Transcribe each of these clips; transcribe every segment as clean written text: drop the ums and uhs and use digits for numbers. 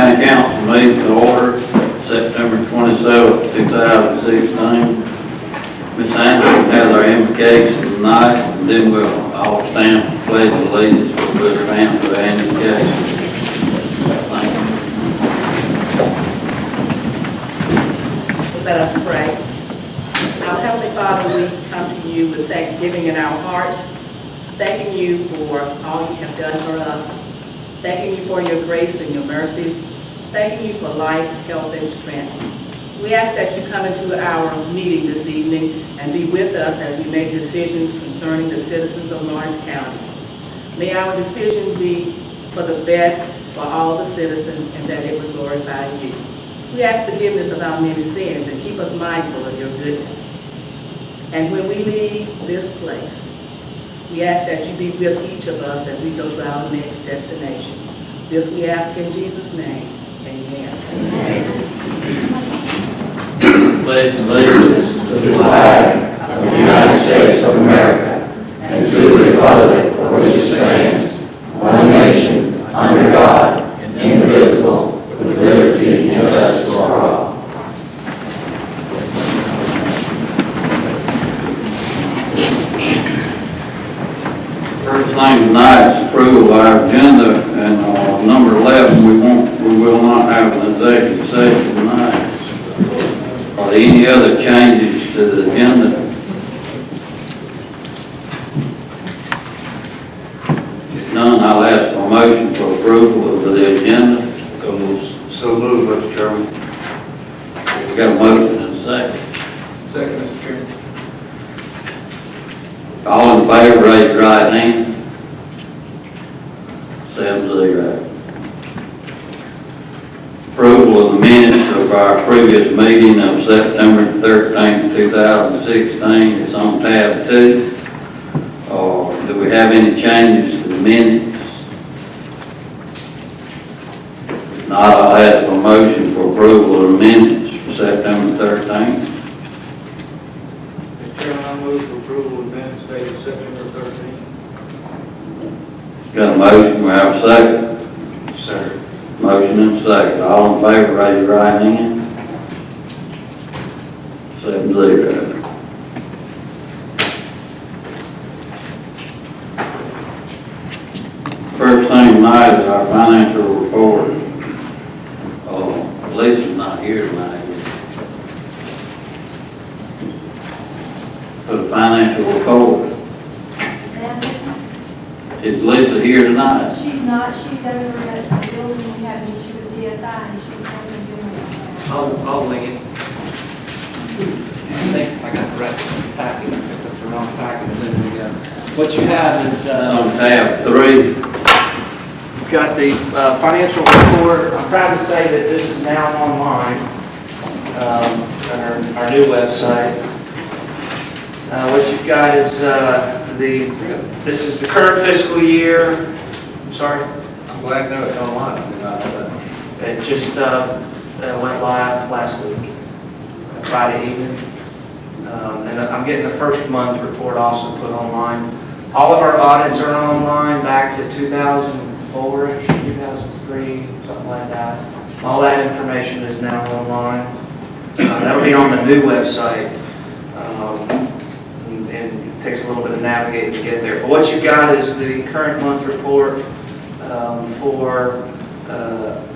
County Council meeting to order, September 27th, 2016. Ms. Anderson has our invocation tonight, and then we'll all stand for pledge of allegiance. We'll stand for the invocation. Thank you. Let us pray. Our Heavenly Father, we come to you with thanksgiving in our hearts, thanking you for all you have done for us, thanking you for your grace and your mercies, thanking you for life, health, and strength. We ask that you come into our meeting this evening and be with us as we make decisions concerning the citizens of Lawrence County. May our decision be for the best for all the citizens and that it would glorify you. We ask forgiveness of our many sins and keep us mindful of your goodness. And when we leave this place, we ask that you be with each of us as we go to our next destination. This we ask in Jesus' name. Amen. Pledge allegiance to the flag of the United States of America and to the republic for which it stands, one nation, under God, indivisible, with liberty and justice for all. First thing tonight is approval of our agenda, and number 11, we will not have an executive session tonight. Are there any other changes to the agenda? If none, I'll ask for a motion for approval of the agenda. So moved, Mr. Chairman. We got a motion and a second. Second, Mr. Chairman. All in favor, raise your right hand. 7-0. Approval of the minutes of our previous meeting of September 13th, 2016. It's on tab 2. Do we have any changes to the minutes? If not, I'll ask for a motion for approval of the minutes for September 13th. Mr. Chairman, I move for approval of minutes dated September 13th. Got a motion, we have a second. Second. Motion and second. All in favor, raise your right hand. 7-0. First thing tonight is our financial report. Lisa's not here tonight. For the financial report. Is Lisa here tonight? She's not. She's over at the building we have an issue with CSI, and she's over doing that. I'll wing it. I think I got the right packet. I picked up the wrong packet. What you have is It's on tab 3. you've got the financial report. I'm proud to say that this is now online on our new website. What you've got is this is the current fiscal year. I'm sorry. I'm glad to know it's online. I did not know that. It just went live last week, Friday evening. And I'm getting the first month report also put online. All of our audits are online back to 2004-ish, 2003, something like that. All that information is now online. That'll be on the new website. And it takes a little bit of navigating to get there. But what you've got is the current month report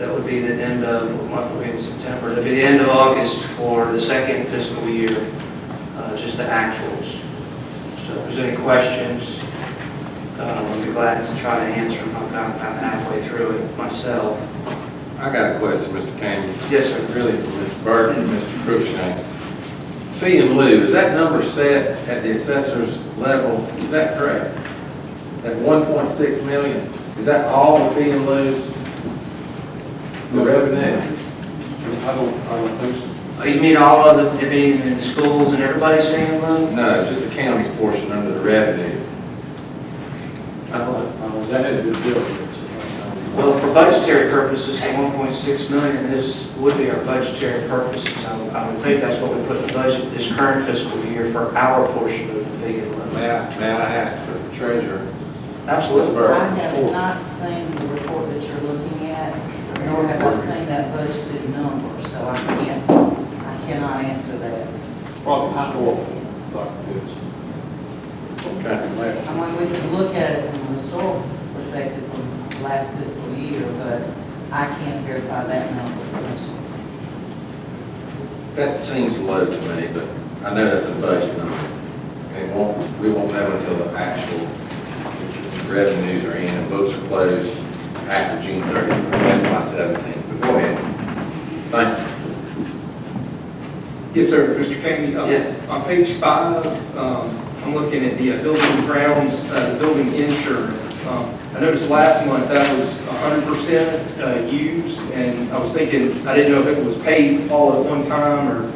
that would be the end of, what month will be in September? That'd be the end of August for the second fiscal year, just the actuals. So if there's any questions, I'd be glad to try to answer them. I'm halfway through it myself. I got a question, Mr. Canyon. Yes, sir. Really from Mr. Burton and Mr. Cruikshanks. Fee and lieu, is that number set at the assessor's level? Is that correct? At 1.6 million? Is that all the fee and lieu's? The revenue? I don't think so. Oh, you mean all of the, I mean in the schools and everybody's paying loan? No, just the county's portion under the revenue. That is the deal. Well, for budgetary purposes, the 1.6 million would be our budgetary purposes. I would think that's what we put in the budget this current fiscal year for our portion of the fee and loan. May I ask the treasurer? Absolutely. I have not seen the report that you're looking at. nor have I seen that budgeted number, so I cannot answer that. Probably historical, Dr. Goods. Okay, I mean, we can look at it from a historical perspective from last fiscal year, but I can't verify that number personally. that seems low to me, but I know that's a budget number. And we won't know until the actual revenues are in and books are closed after June 30th, FY17. But go ahead. Thank you. Yes, sir, Mr. Kane. Yes. On page 5, I'm looking at the building and grounds, the building insurance. I noticed last month that was 100% used, and I was thinking, I didn't know if it was paid all at one time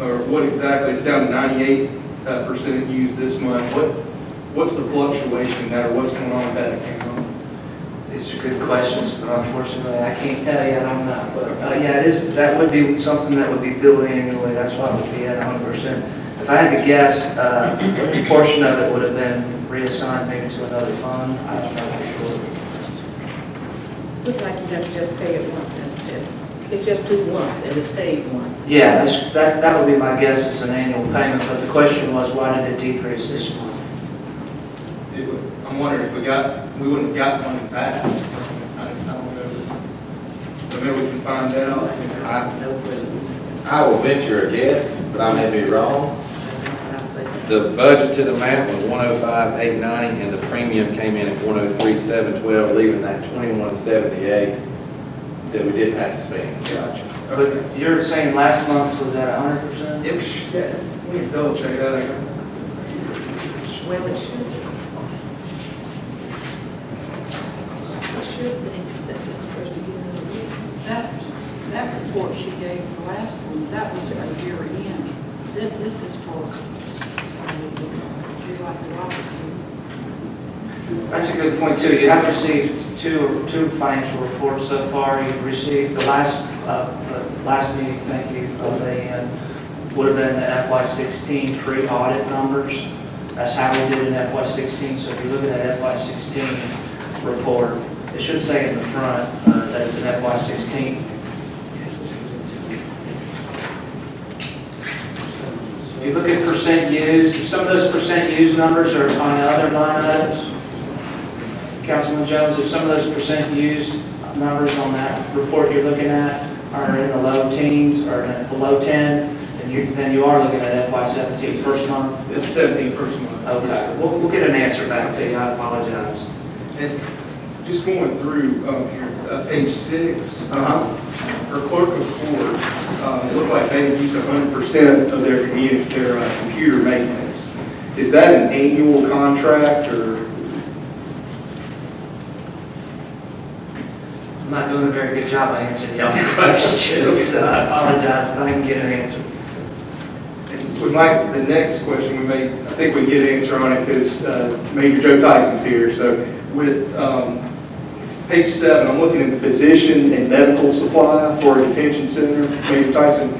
or what exactly. It's down to 98% used this month. What's the fluctuation there? What's going on with that account? These are good questions, but unfortunately, I can't tell you, I don't know. But yeah, it is, that would be something that would be billed annually, that's why it would be at 100%. If I had to guess, a portion of it would have been reassigned maybe to another fund, I'm not sure. Looks like you have to just pay it once, and it's just due once, and it's paid once. Yeah, that would be my guess, it's an annual payment, but the question was, why did it decrease this month? I'm wondering if we wouldn't have got money back. I don't know. So maybe we can find out. I will venture a guess, but I may be wrong. I'll say that. The budgeted amount was 105,890, and the premium came in at 103,712, leaving that 2178 that we didn't have to spend. Gotcha. But you're saying last month was at 100%? It was, yeah, we can double check that. Well, it should be. It should be. That's just the first beginning of the year. That report she gave the last one, that was for year end. This is for July through August. That's a good point too. You have received two financial reports so far. You've received the last meeting, thank you, would have been the FY16 pre-audit numbers. That's how we did in FY16. So if you're looking at FY16 report, it should say in the front that it's an FY16. If you look at percent used, some of those percent used numbers are on the other line items. Councilman Jones, if some of those percent used numbers on that report you're looking at are in the low teens or below 10, then you are looking at FY17 first month. It's 17 first month. Okay, we'll get an answer back to you. I apologize. And just going through here, page 6, her clerk of court, it looked like they used 100% of their computer maintenance. Is that an annual contract or? I'm not doing a very good job of answering y'all's questions, so I apologize, but I can get an answer. The next question I think we can get an answer on it because Major Joe Tyson's here. So with page 7, I'm looking at the physician and medical supply for a detention center. Major Tyson,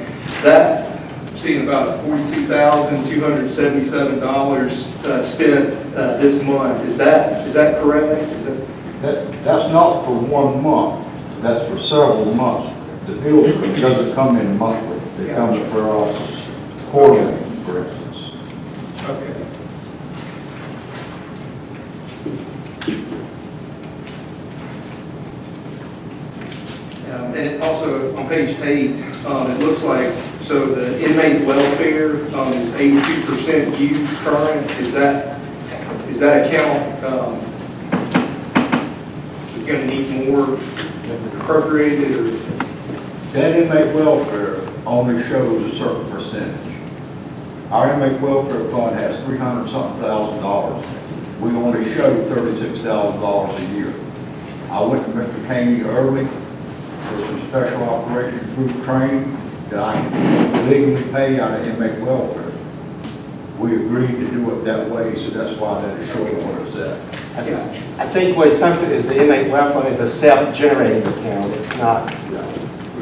that I'm seeing about $42,277 spent this month. Is that correct? That's not for 1 month, that's for several months. The bill doesn't come in monthly, it comes for us quarterly, for instance. Okay. And also on page 8, it looks like, so the inmate welfare is 82% used current. Is that account going to need more appropriated or? That inmate welfare only shows a certain percentage. Our inmate welfare fund has $300-something thousand. We only show $36,000 a year. I went to Mr. Caney early for some special operations group training that I can legally pay out of inmate welfare. We agreed to do it that way, so that's why that is showing what it's at. I think what it's coming to is the inmate welfare is a self-generating account. It's not,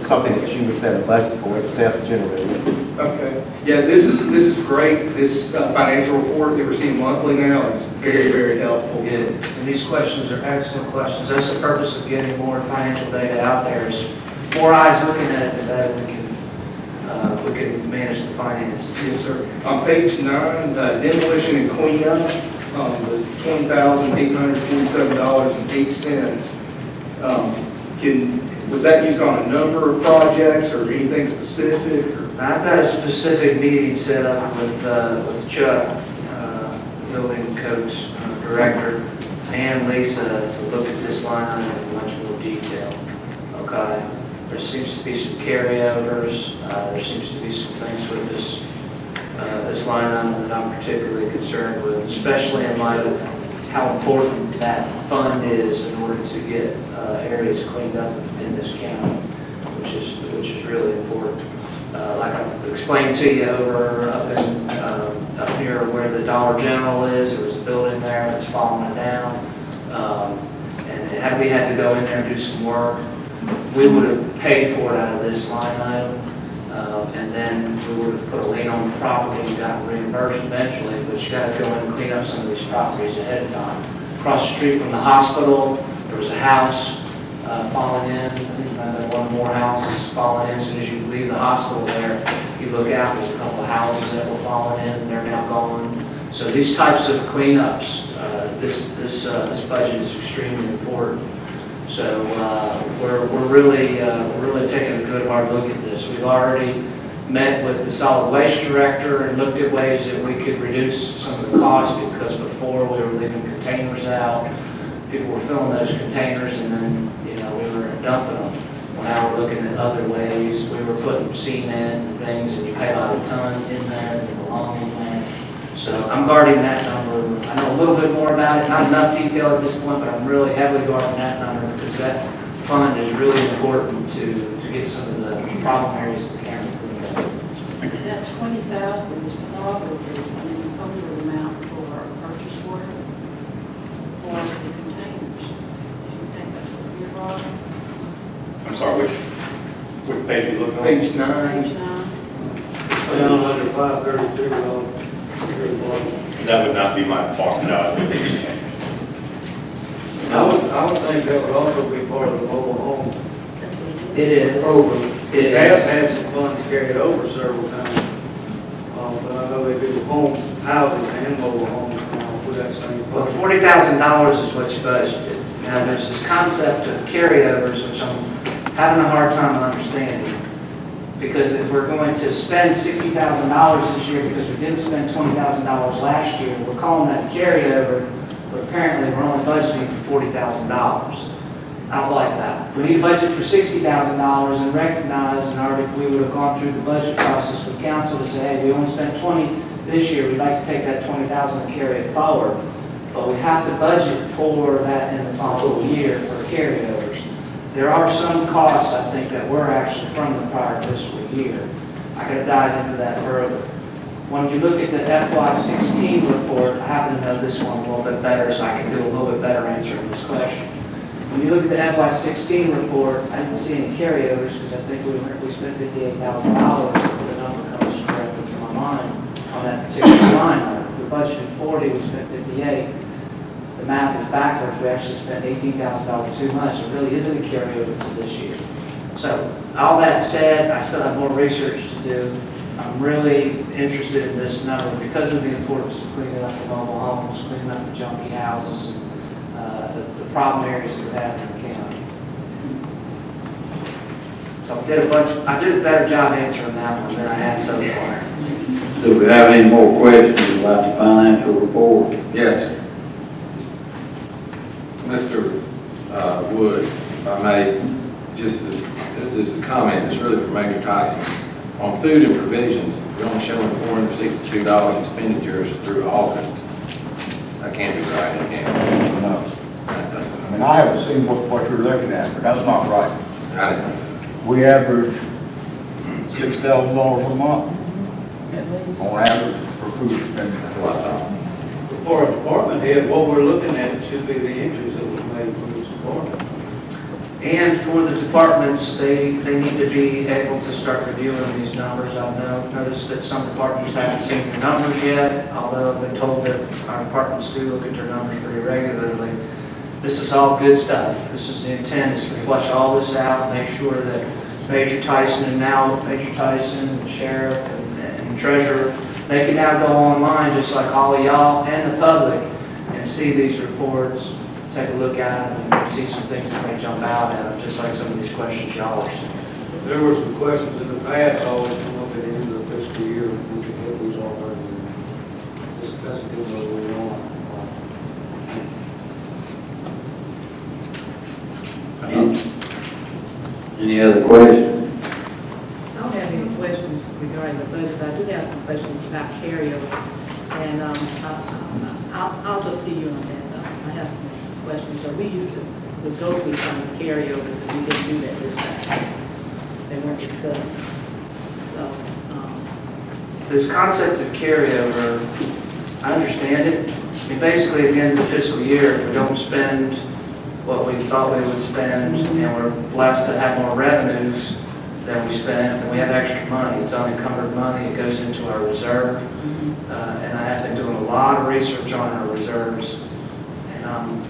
something that you would set a budget for. It's self-generating. Okay. Yeah, this is great. This financial report that we're seeing monthly now is very, very helpful. Good. And these questions are excellent questions. That's the purpose of getting more financial data out there is more eyes looking at it, the better we can manage the finances. Yes, sir. On page 9, demolition and cleanup, the $20,847.08. Was that used on a number of projects or anything specific? Or? I've got a specific meeting set up with Chuck, building codes director, and Lisa to look at this line item in much more detail. Okay? There seems to be some carryovers. There seems to be some things with this line item that I'm particularly concerned with, especially in light of how important that fund is in order to get areas cleaned up in this county, which is really important. Like I explained to you up here where the Dollar General is, there was a building there that's falling down. And had we had to go in there and do some work, we would have paid for it out of this line item. And then we would have put a lien on the property and got reimbursed eventually, but you got to go in and clean up some of these properties ahead of time. Across the street from the hospital, there was a house falling in. I think one more houses falling in. As soon as you leave the hospital there, you look out, there's a couple of houses that were falling in, and they're now gone. So these types of cleanups, this budget is extremely important. So we're really taking a good hard look at this. We've already met with the solid waste director and looked at ways that we could reduce some of the costs, because before we were leaving containers out, people were filling those containers and then we were dumping them. Well, now we're looking at other ways. We were putting cement and things, and you pay about a ton in there and they belong in there. So I'm guarding that number. I know a little bit more about it, not enough detail at this point, but I'm really heavily guarding that number because that fund is really important to get some of the problem areas of the county cleaned up. That 20,000 is probably an over amount for a purchase order for the containers. Do you think that's what you're borrowing? I'm sorry, which page are you looking at? Page 9. Page 9. Down under $532. That would not be my part, no. I would think that would also be part of the mobile home It is. program. It They have is. had some funds carried over several times. But I know they do home, housing and mobile homes now with that same Well, fund. $40,000 is what you budgeted. Now, there's this concept of carryovers, which I'm having a hard time understanding. Because if we're going to spend $60,000 this year because we didn't spend $20,000 last year, we're calling that carryover, but apparently we're only budgeting for $40,000. I don't like that. We need to budget for $60,000 and recognize, and already we would have gone through the budget process with council to say, hey, we only spent 20 this year, we'd like to take that 20,000 and carry it forward. But we have to budget for that in the following year for carryovers. There are some costs, I think, that were actually from the prior fiscal year. I got to dive into that further. When you look at the FY16 report, I happen to know this one a little bit better, so I can do a little bit better answering this question. When you look at the FY16 report, I didn't see any carryovers because I think we spent $58,000, if the number comes correctly to my mind, on that particular line item. We budgeted 40, we spent 58. The math is backwards. We actually spent $18,000 too much. There really isn't a carryover to this year. So all that said, I still have more research to do. I'm really interested in this number because of the importance of cleaning up the mobile homes, cleaning up the junky houses, and the problem areas that we have in the county. So I did a better job answering that one than I had so far. Do we have any more questions about the financial report? Yes, sir. Mr. Wood, if I may, this is a comment, it's really for Major Tyson. On food and provisions, we're only showing $462 expenditures through August. That can't be right, it can't. No. I think so. I mean, I haven't seen what you're looking at, but that's not right. I didn't think so. We average $6,000 a month on average for food expenditure. That's what I thought. For a department head, what we're looking at should be the entries that was made for this department. And for the departments, they need to be able to start reviewing these numbers. I've noticed that some departments haven't seen the numbers yet, although I've been told that our departments do look at their numbers pretty regularly. This is all good stuff. This is the intent, is to flush all this out, make sure that Major Tyson and now Major Tyson, the sheriff and treasurer, they can now go online just like all of y'all and the public and see these reports, take a look at them and see some things that may jump out at them, just like some of these questions y'all are seeing. There were some questions in the past, always come up at the end of the fiscal year, we can get these all over. That's a good way we're on. Any other questions? I don't have any questions regarding the budget, but I do have some questions about carryover. And I'll just see you on that. I have some questions. So we used to would go through some of the carryovers, and we didn't do that this time. They weren't discussed. So, This concept of carryover, I understand it. I mean, basically, at the end of the fiscal year, if we don't spend what we thought we would spend, and we're blessed to have more revenues than we spent, and we have extra money, it's unencumbered money, it goes into our reserve. And I have been doing a lot of research on our reserves, and I'm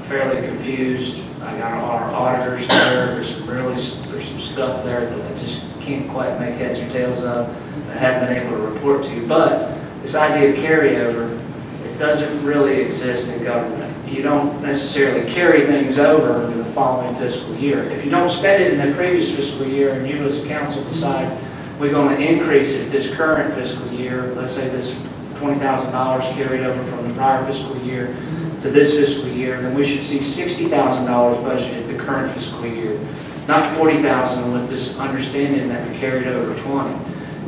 fairly confused. I got our auditors there, there's some stuff there that I just can't quite make heads or tails of. I haven't been able to report to you, but this idea of carryover, it doesn't really exist in government. You don't necessarily carry things over into the following fiscal year. If you don't spend it in the previous fiscal year and you as a council decide we're going to increase it this current fiscal year, let's say this $20,000 carried over from the prior fiscal year to this fiscal year, then we should see $60,000 budgeted the current fiscal year, not $40,000 with this understanding that we carried over 20.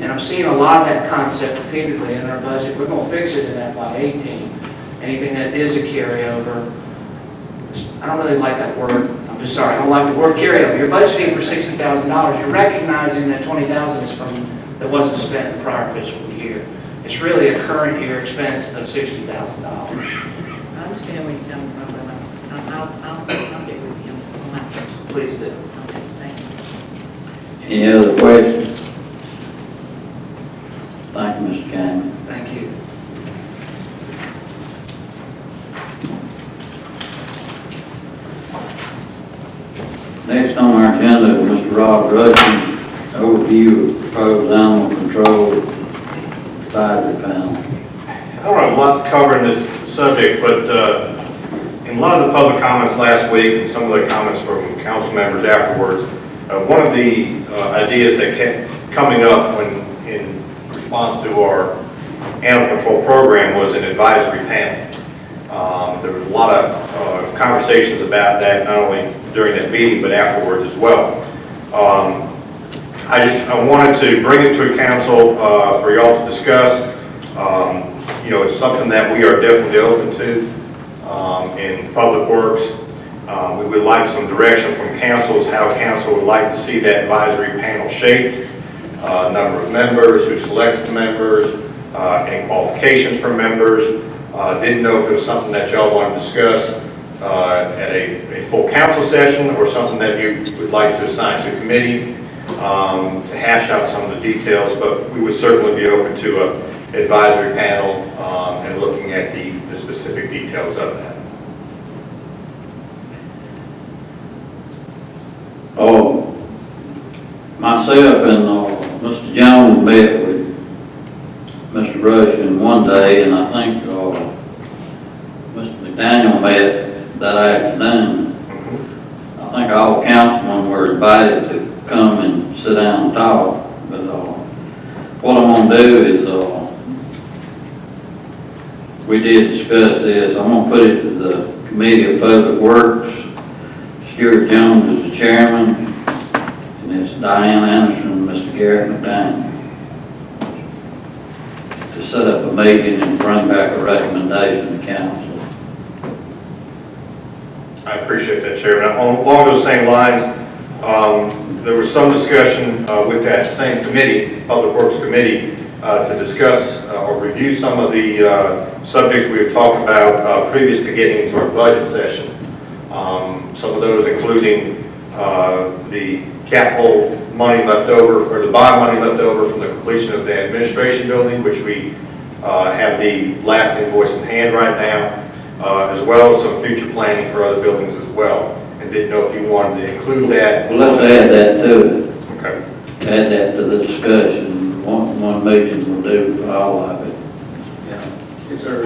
And I'm seeing a lot of that concept repeatedly in our budget. We're going to fix it in FY18. Anything that is a carryover, I don't really like that word. I'm just sorry, I don't like the word carryover. You're budgeting for $60,000. You're recognizing that $20,000 is from that wasn't spent in the prior fiscal year. It's really a current year expense of $60,000. I understand where you're coming from, but I'll get with you on my question. Please do. Okay, thank you. Any other questions? Thank you, Mr. Kane. Thank you. Next on our agenda is Mr. Rob Rushing, overview of proposed animal control advisory panel. I don't have a lot to cover in this subject, but in a lot of the public comments last week and some of the comments from council members afterwards, one of the ideas that kept coming up in response to our animal control program was an advisory panel. There was a lot of conversations about that, not only during that meeting, but afterwards as well. I wanted to bring it to council for y'all to discuss. You know, it's something that we are definitely open to in Public Works. We would like some direction from councils, how council would like to see that advisory panel shaped, number of members, who selects the members, any qualifications for members. Didn't know if it was something that y'all want to discuss at a full council session or something that you would like to assign to a committee to hash out some of the details, but we would certainly be open to an advisory panel and looking at the specific details of that. Myself and Mr. Jones met with Mr. Rushing one day, and I think Mr. McDaniel met that afternoon. I think all councilmen were invited to come and sit down and talk, but what I'm going to do is, we did discuss this. I'm going to put it to the Committee of Public Works. Stuart Jones is the chairman, and it's Diane Anderson and Mr. Garrett McDaniel. To set up a meeting and bring back a recommendation to council. I appreciate that, Chairman. Along those same lines, there was some discussion with that same committee, Public Works Committee, to discuss or review some of the subjects we have talked about previous to getting into our budget session. Some of those including the capital money left over, or the bond money left over from the completion of the administration building, which we have the last invoice in hand right now, as well as some future planning for other buildings as well. And didn't know if you wanted to include that. Well, let's add that to it. Okay. Add that to the discussion. 1 million will do for all of it. Yes, sir.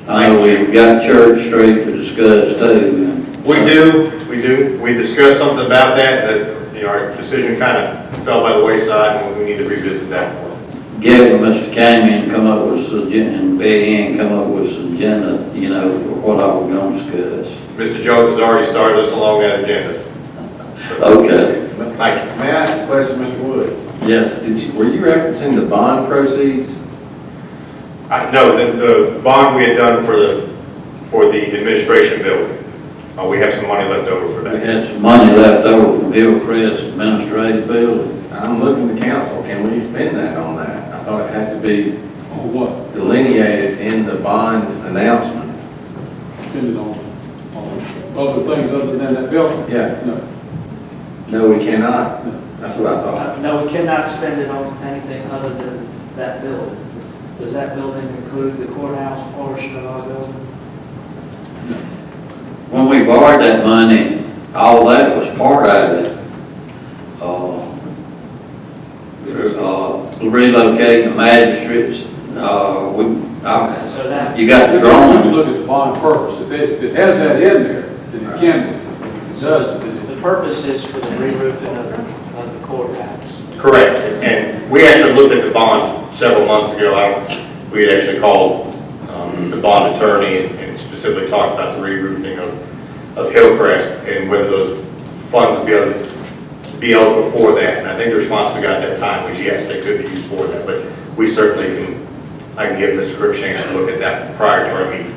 I know we've got Church Street to discuss too. We do. We discussed something about that, you know, our decision kind of fell by the wayside, and we need to revisit that one. Get with Mr. Cammy and come up with some, and Betty Ann come up with some agenda, you know, for what all we're going to discuss. Mr. Jones has already started us along that agenda. Okay. Thank you. May I ask a question, Mr. Wood? Yes. Were you referencing the bond proceeds? No, the bond we had done for the administration building. We have some money left over for We that. had some money left over from Hillcrest Administrative Building. I'm looking to council, can we spend that on that? I thought it had to be On what? delineated in the bond announcement. Depending on other things other than that building? Yeah. No. No, we cannot. That's what I thought. No, we cannot spend it on anything other than that building. Does that building include the courthouse portion of our building? When we borrowed that money, all that was part of it. Relocating the magistrates, So that, you got the You drawings. look at the bond purpose. If it has that in there, then it can be. If it doesn't, then the purpose is for the re-roofing of the courthouse. Correct. And we actually looked at the bond several months ago. We had actually called the bond attorney and specifically talked about the re-roofing of Hillcrest and whether those funds would be eligible for that. And I think the response we got at that time was yes, they could be used for that. But we certainly I can give Mr. Cruikshank to look at that prior to our meeting.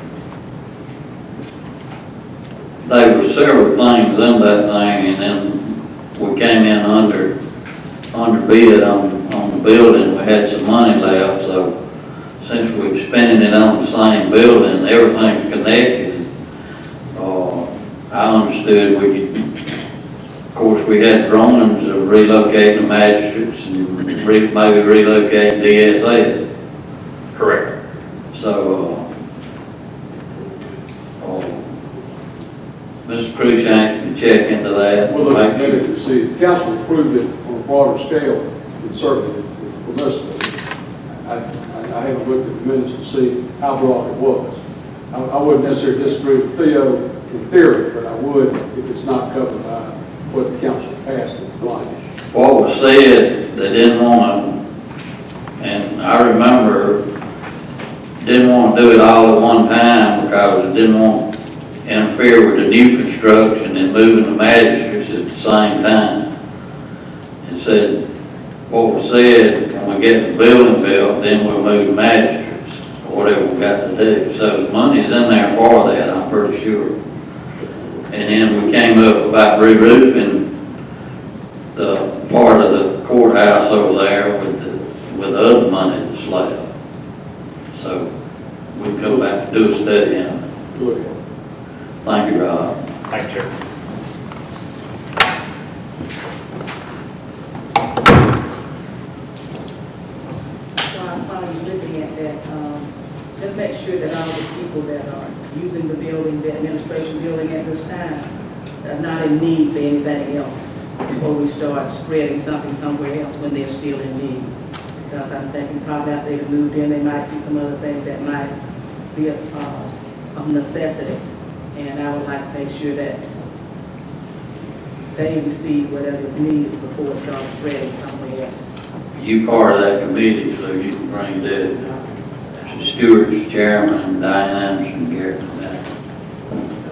There were several things in that thing, and then we came in under bid on the building. We had some money left, so since we're spending it on the same building, everything's connected. I understood we could, of course, we had drawings of relocating the magistrates and maybe relocating DSS. Correct. So, Mr. Cruikshank can check into that. we'll look at it to see, if the council approved it on a broader scale, then certainly it's permissible. I haven't looked at the minutes to see how broad it was. I wouldn't necessarily disagree with Theo in theory, but I would if it's not covered by what the council passed in the blind. What was said, they didn't want to, and I remember, didn't want to do it all at one time because they didn't want to interfere with the new construction and moving the magistrates at the same time. And said, what was said, when we get the building built, then we'll move the magistrates, or whatever we got to do. So the money's in there for that, I'm pretty sure. And then we came up about re-roofing the part of the courthouse over there with the other money that's left. So we go back to do a study on it. Go ahead. Thank you, Rob. Thank you, Chair. While you're looking at that, just make sure that all the people that are using the building, the administration building at this time, are not in need for anything else before we start spreading something somewhere else when they're still in need. Because I'm thinking probably after they've moved in, they might see some other things that might be of necessity. And I would like to make sure that they receive whatever is needed before it starts spreading somewhere else. You part of that committee, so you can bring that. Stewart's chairman, Diane Anderson, Garrett, and that. So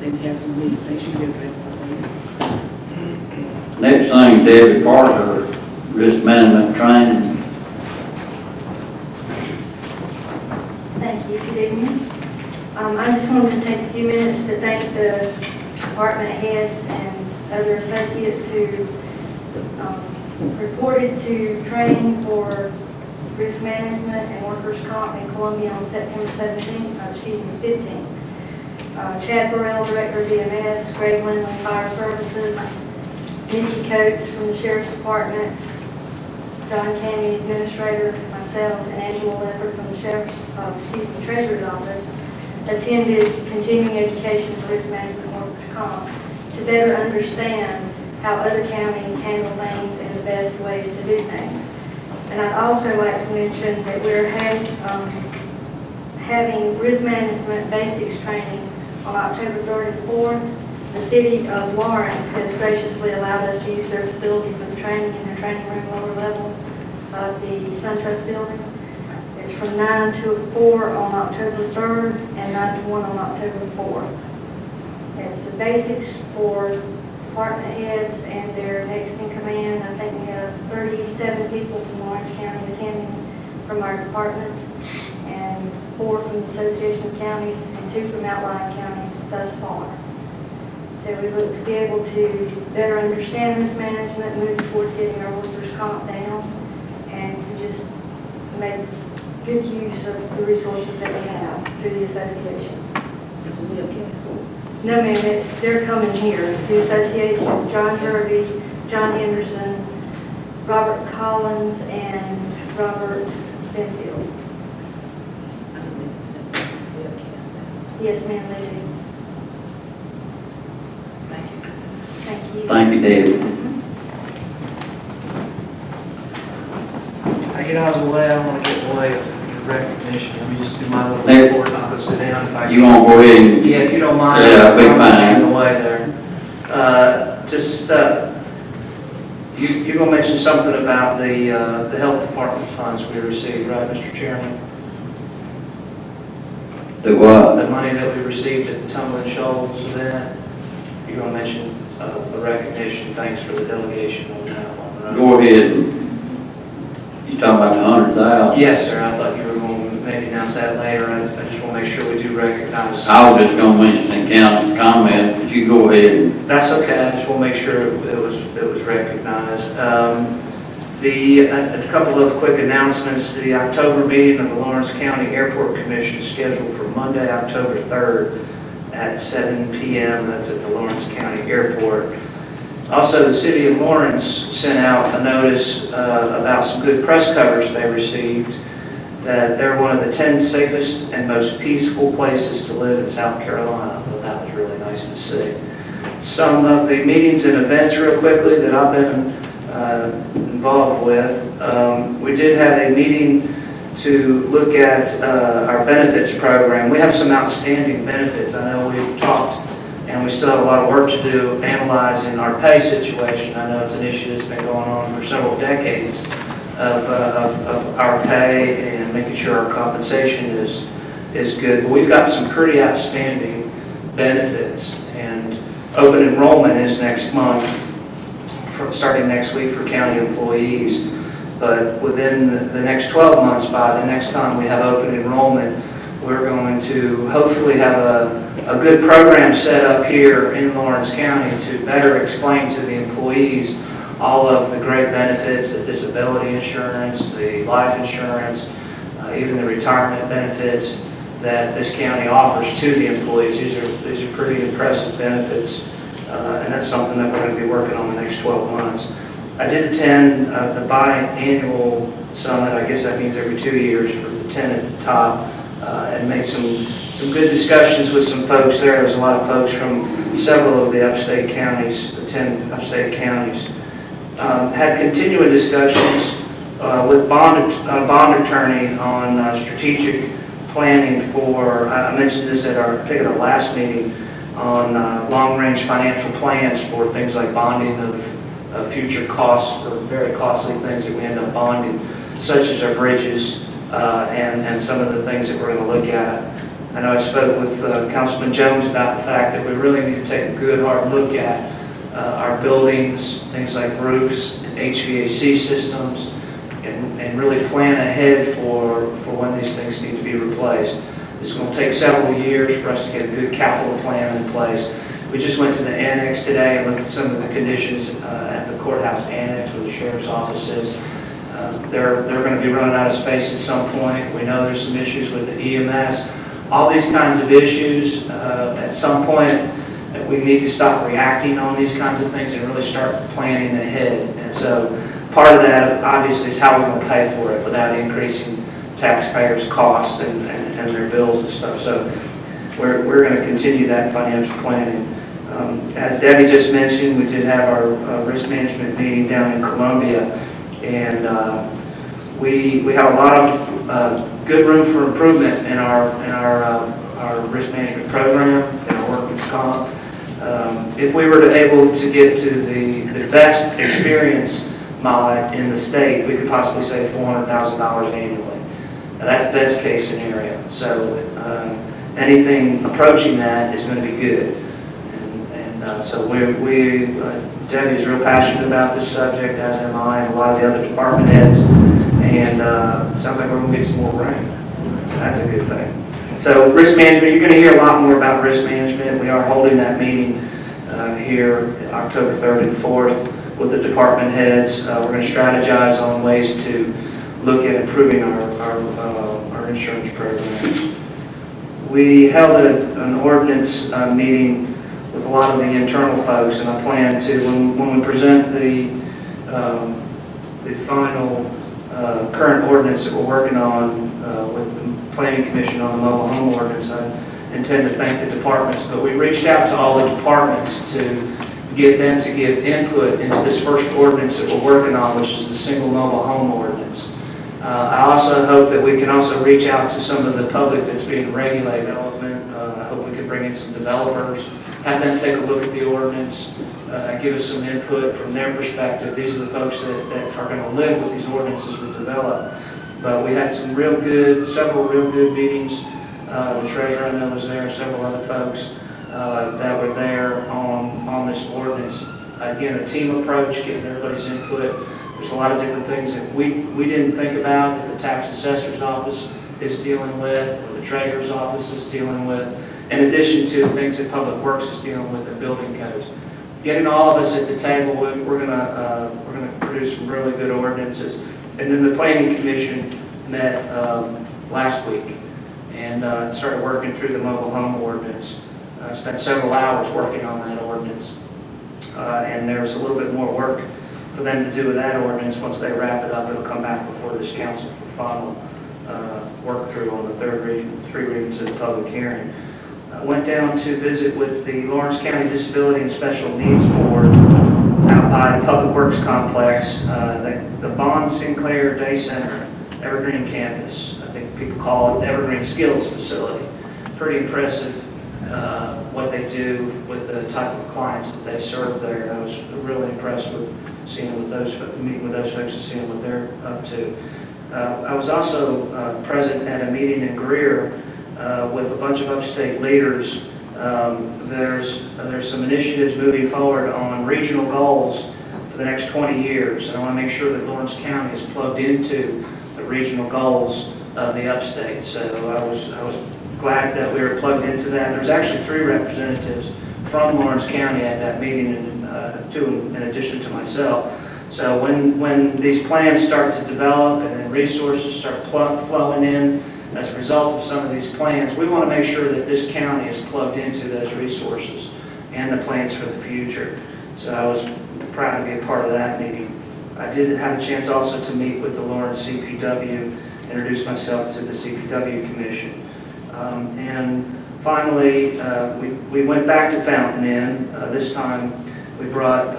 they have some needs, make sure you address the needs. Next thing, Debbie Parker, risk management training. Thank you. Good evening. I just wanted to take a few minutes to thank the department heads and other associates who reported to training for risk management and workers' comp in Columbia on September 15th. Chad Burrell, Director of EMS, Greg Lindley, Fire Services, Nikki Coates from the Sheriff's Department, John Cammy, Administrator, myself, and Angela Leopard from the Treasurer's Office attended continuing education for risk management and workers' comp to better understand how other counties handle things and the best ways to do things. And I'd also like to mention that we're having risk management basics training on October 3rd and 4th. The city of Lawrence has graciously allowed us to use their facility for the training in their training room lower level of the SunTrust building. It's from 9 to 4 on October 3rd and 9 to 1 on October 4th. It's the basics for department heads and their next in command. I think we have 37 people from Lawrence County attending from our departments, and 4 from the Association of Counties and 2 from outlying counties thus far. So we look to be able to better understand risk management, move towards getting our workers' comp down, and to just make good use of the resources that we have through the association. So we have canceled. No, ma'am, they're coming here. The association, John Hervey, John Henderson, Robert Collins, and Robert Benfield. I don't think it's in the webcast. Yes, ma'am, they do. Thank you. Thank you. Thank you, David. I get out of the way, I don't want to get in the way of your recognition. Let me just do my little Hey. report and I'll go sit down if I You want to go ahead and? Yeah, if you don't mind. Yeah, I'll be I'm fine. in the way there. You're going to mention something about the health department funds we received, right, Mr. Chairman? Do what? The money that we received at the Tumbling Shoals event, you're going to mention a recognition, thanks for the delegation on that one, right? Go ahead. You talking about the 100,000? Yes, sir, I thought you were going to maybe announce that later. I just want to make sure we do recognize. I was just gonna mention in county comments, but you go ahead and. That's okay, I just want to make sure it was recognized. A couple of quick announcements. The October meeting of the Lawrence County Airport Commission is scheduled for Monday, October 3rd at 7 p.m. That's at the Lawrence County Airport. Also, the city of Lawrence sent out a notice about some good press coverage they received, that they're one of the 10 safest and most peaceful places to live in South Carolina. I thought that was really nice to see. Some of the meetings and events real quickly that I've been involved with. We did have a meeting to look at our benefits program. We have some outstanding benefits. I know we've talked and we still have a lot of work to do analyzing our pay situation. I know it's an issue that's been going on for several decades of our pay and making sure our compensation is good. But we've got some pretty outstanding benefits, and open enrollment is next month, starting next week for county employees. But within the next 12 months, by the next time we have open enrollment, we're going to hopefully have a good program set up here in Lawrence County to better explain to the employees all of the great benefits, the disability insurance, the life insurance, even the retirement benefits that this county offers to the employees. These are pretty impressive benefits, and that's something that we're going to be working on the next 12 months. I did attend the biannual summit. I guess that means every 2 years for the 10 at the top, and made some good discussions with some folks there. There was a lot of folks from several of the upstate counties, the 10 upstate counties. Had continuing discussions with bond attorney on strategic planning for, I mentioned this at our last meeting, on long-range financial plans for things like bonding of future costs for very costly things that we end up bonding, such as our bridges and some of the things that we're going to look at. I know I spoke with Councilman Jones about the fact that we really need to take a good hard look at our buildings, things like roofs and HVAC systems, and really plan ahead for when these things need to be replaced. It's going to take several years for us to get a good capital plan in place. We just went to the annex today and looked at some of the conditions at the courthouse annex where the sheriff's office is. They're going to be running out of space at some point. We know there's some issues with the EMS. all these kinds of issues, at some point, we need to stop reacting on these kinds of things and really start planning ahead. And so part of that, obviously, is how we're going to pay for it without increasing taxpayers' costs and their bills and stuff. So we're going to continue that financial planning. As Debbie just mentioned, we did have our risk management meeting down in Columbia, and we have a lot of good room for improvement in our risk management program, in our workman's comp. If we were able to get to the best experience mod in the state, we could possibly save $400,000 annually. Now, that's best case scenario. So anything approaching that is going to be good. So Debbie is real passionate about this subject, as am I, and a lot of the other department heads. And it sounds like we're going to get some more rain. That's a good thing. So risk management, you're going to hear a lot more about risk management. We are holding that meeting here October 3rd and 4th with the department heads. We're going to strategize on ways to look at improving our insurance programs. We held an ordinance meeting with a lot of the internal folks, and I plan to, when we present the final current ordinance that we're working on with the Planning Commission on the mobile home ordinance, I intend to thank the departments, but we reached out to all the departments to get them to give input into this first ordinance that we're working on, which is the single mobile home ordinance. I also hope that we can also reach out to some of the public that's being regulated development. I hope we can bring in some developers, have them take a look at the ordinance, give us some input from their perspective. These are the folks that are going to live with these ordinances we develop. But we had several real good meetings. The treasurer, I know, was there, several other folks that were there on this ordinance. Again, a team approach, getting everybody's input. There's a lot of different things that we didn't think about that the tax assessor's office is dealing with, or the treasurer's office is dealing with, in addition to things that Public Works is dealing with and building codes. Getting all of us at the table, we're gonna produce some really good ordinances. And then the Planning Commission met last week and started working through the mobile home ordinance. Spent several hours working on that ordinance. And there's a little bit more work for them to do with that ordinance. Once they wrap it up, it'll come back before this council for final work through on the third reading, 3 readings of the public hearing. I went down to visit with the Lawrence County Disability and Special Needs Board out by the Public Works Complex, the Bond Sinclair Day Center, Evergreen Campus. I think people call it Evergreen Skills Facility. Pretty impressive what they do with the type of clients that they serve there. I was really impressed with meeting with those folks and seeing what they're up to. I was also present at a meeting in Greer with a bunch of upstate leaders. There's some initiatives moving forward on regional goals for the next 20 years, and I want to make sure that Lawrence County is plugged into the regional goals of the upstate. So I was glad that we were plugged into that. There's actually 3 representatives from Lawrence County at that meeting, and 2 in addition to myself. So when these plans start to develop and resources start flowing in as a result of some of these plans, we want to make sure that this county is plugged into those resources and the plans for the future. So I was proud to be a part of that meeting. I did have a chance also to meet with the Lawrence CPW, introduce myself to the CPW Commission. And finally, we went back to Fountain Inn. This time we brought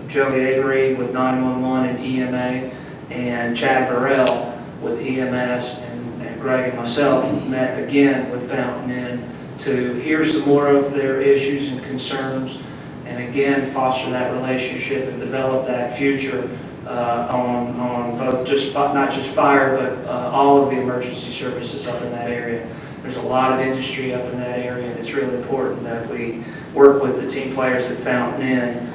Joey Avery with 911 and EMA, and Chad Burrell with EMS, and Greg and myself met again with Fountain Inn to hear some more of their issues and concerns, and again foster that relationship and develop that future on both not just fire, but all of the emergency services up in that area. There's a lot of industry up in that area, and it's really important that we work with the team players at Fountain Inn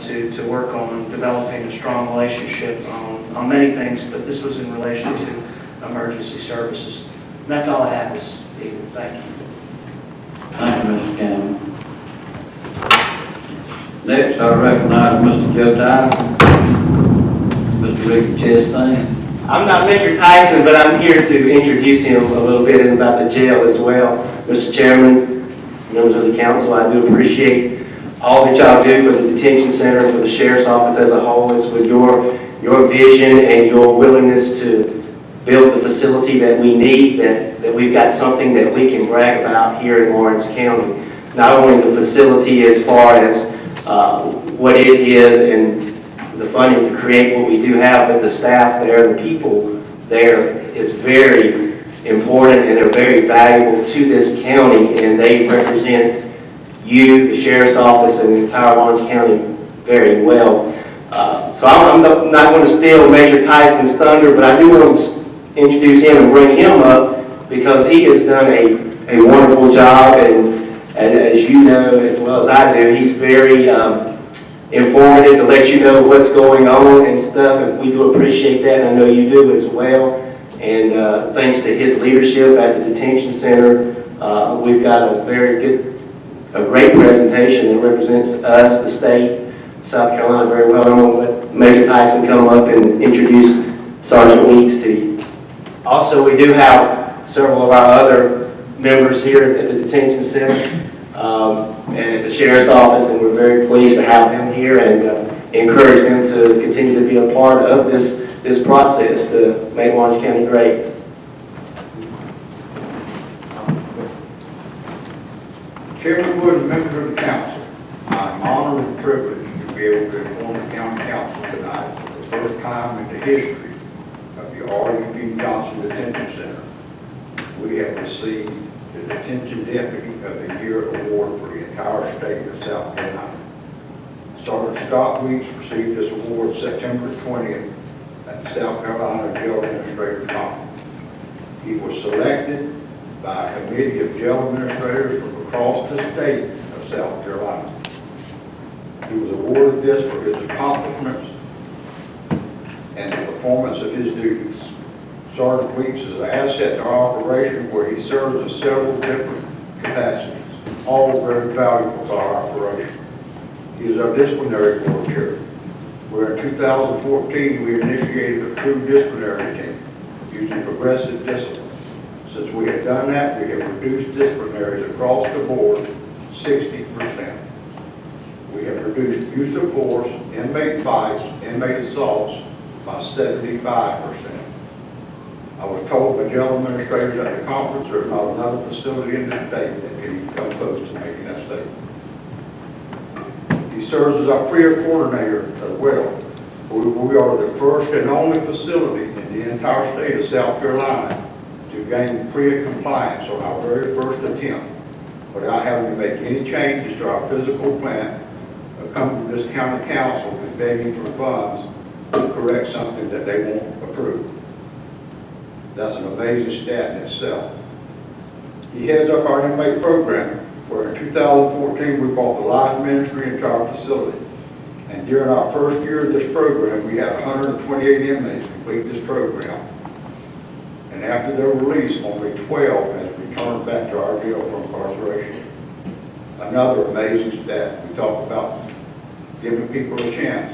to work on developing a strong relationship on many things, but this was in relation to emergency services. And that's all I have this evening. Thank you. Thank you, Mr. Campbell. Next, I recognize Mr. Joe Tyson, Mr. Ricky Chastain. I'm not Major Tyson, but I'm here to introduce him a little bit and about the jail as well. Mr. Chairman, members of the council, I do appreciate all that y'all do for the detention center, for the sheriff's office as a whole. It's with your vision and your willingness to build the facility that we need, that we've got something that we can brag about here in Lawrence County. Not only the facility as far as what it is and the funding to create what we do have, but the staff there, the people there is very important, and they're very valuable to this county, and they represent you, the sheriff's office, and the entire Lawrence County very well. So I'm not going to steal Major Tyson's thunder, but I do want to introduce him and bring him up because he has done a wonderful job, and as you know as well as I do, he's very informative to let you know what's going on and stuff, and we do appreciate that, and I know you do as well. And thanks to his leadership at the detention center, we've got a great presentation that represents us, the state, South Carolina very well. I'm going to let Major Tyson come up and introduce Sergeant Weeks to you. Also, we do have several of our other members here at the detention center and at the sheriff's office, and we're very pleased to have them here and encourage them to continue to be a part of this process to make Lawrence County great. Chairman Wood and members of the council, I'm honored and privileged to be able to inform the county council tonight for the first time in the history of the R.E.P. Johnson Detention Center. We have received the Detention Deputy of the Year award for the entire state of South Carolina. Sergeant Scott Weeks received this award September 20th at the South Carolina Jail Administrators Conference. He was selected by a committee of jail administrators from across the state of South Carolina. He was awarded this for his accomplishments and the performance of his duties. Sergeant Weeks is an asset to our operation where he serves in several different capacities, all very valuable to our operation. He is our disciplinary board chair, where in 2014 we initiated a true disciplinary team using progressive discipline. Since we have done that, we have reduced disciplinaries across the board 60%. We have reduced use of force, inmate fights, inmate assaults by 75%. I was told by jail administrators at the conference there's not another facility in the state that can even come close to making that statement. He serves as our PREA coordinator as well. We are the first and only facility in the entire state of South Carolina to gain PREA compliance on our very first attempt without having to make any changes to our physical plant or come to this county council and begging for funds to correct something that they won't approve. That's an amazing stat in itself. He heads up our inmate program, where in 2014 we brought the Life Ministry into our facility. And during our first year of this program, we had 128 inmates complete this program. And after their release, only 12 has returned back to our jail from incarceration. Another amazing stat. We talked about giving people a chance.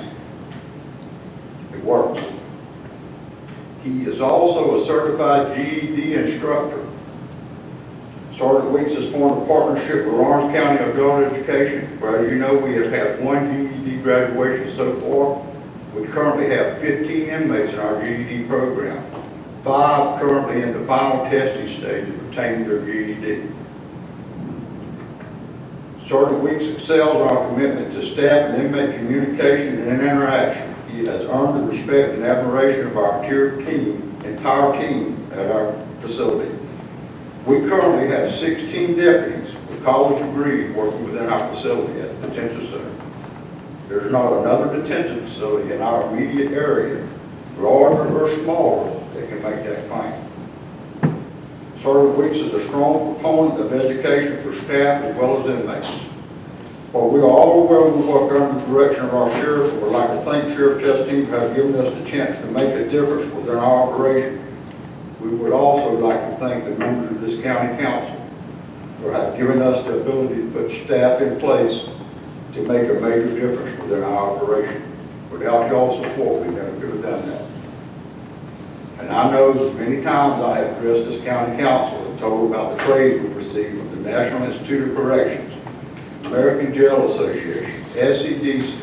It works. He is also a certified GED instructor. Sergeant Weeks has formed a partnership with Lawrence County Adult Education, where, as you know, we have had one GED graduation so far. We currently have 15 inmates in our GED program, 5 currently in the final testing stage of obtaining their GED. Sergeant Weeks excels in our commitment to staff and inmate communication and interaction. He has earned the respect and admiration of our entire team at our facility. We currently have 16 deputies with college degrees working within our facility at the detention center. There's not another detention facility in our immediate area, larger or smaller, that can make that claim. Sergeant Weeks is a strong proponent of education for staff as well as inmates. While we are all aware of the work under the direction of our sheriff, we'd like to thank Sheriff Chastain for having given us the chance to make a difference within our operation. We would also like to thank the members of this county council for having given us the ability to put staff in place to make a major difference within our operation. Without y'all's support, we never could have done that. And I know that many times I have addressed this county council and told about the praise we received from the National Institute of Corrections, American Jail Association, SCDC,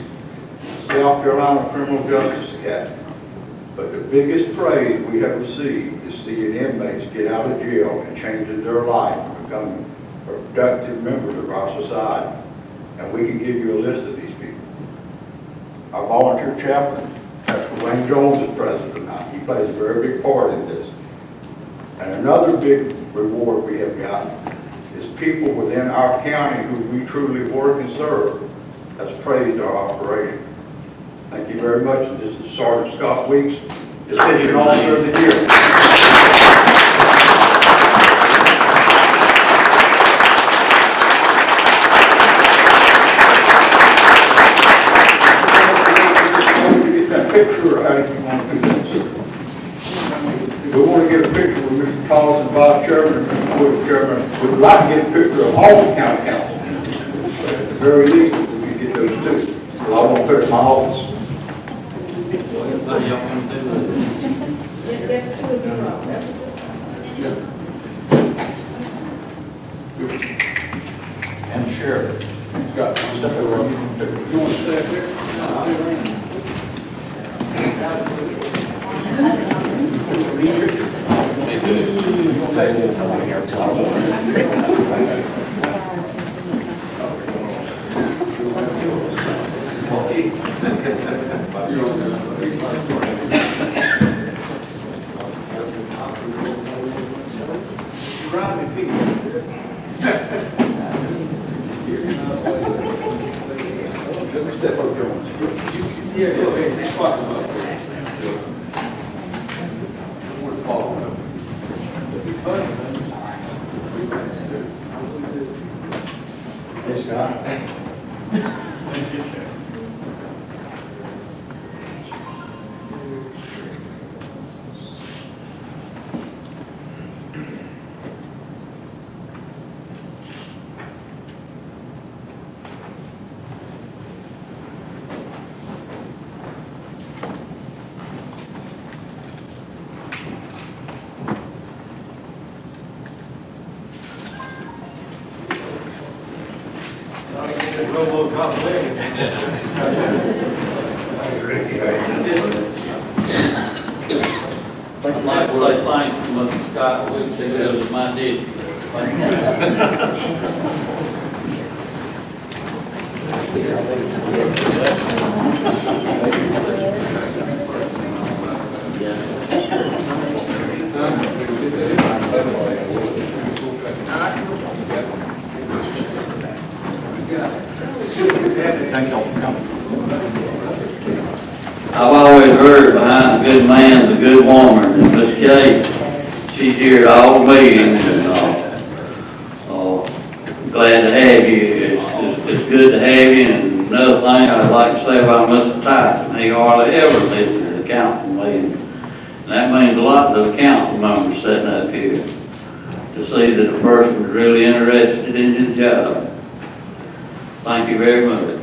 South Carolina Criminal Justice Academy. But the biggest praise we have received is seeing inmates get out of jail and changing their life and becoming productive members of our society. And we can give you a list of these people. Our volunteer chaplain, Pastor Wayne Jones, is present tonight. He plays a very big part in this. And another big reward we have gotten is people within our county who we truly work and serve has praised our operation. Thank you very much. And this is Sergeant Scott Weeks, Detention Officer of the Year. Picture, or how do you want to do this? We want to get a picture with Mr. Collins, Vice Chairman, and Mr. Woods, Chairman. We'd like to get a picture of all the county council. But at the very least, we can get those two. So I want to put it in my office. Anybody else want to do that? And the sheriff. Scott, step over. You want to stay up there? No, I'll be around. Step over, Jones. Yes, Scott. I'd like to say thanks to Mr. Scott Weeks, he does my district. Thank y'all for coming. I've always heard behind a good man's a good woman, and Miss Kay, she's here at all the meetings, and, glad to have you. It's good to have you, and another thing I'd like to say about Mr. Tyson, he hardly ever listens to the council meetings. And that means a lot to the council members sitting up here, to see that a person is really interested in his job. Thank you very much.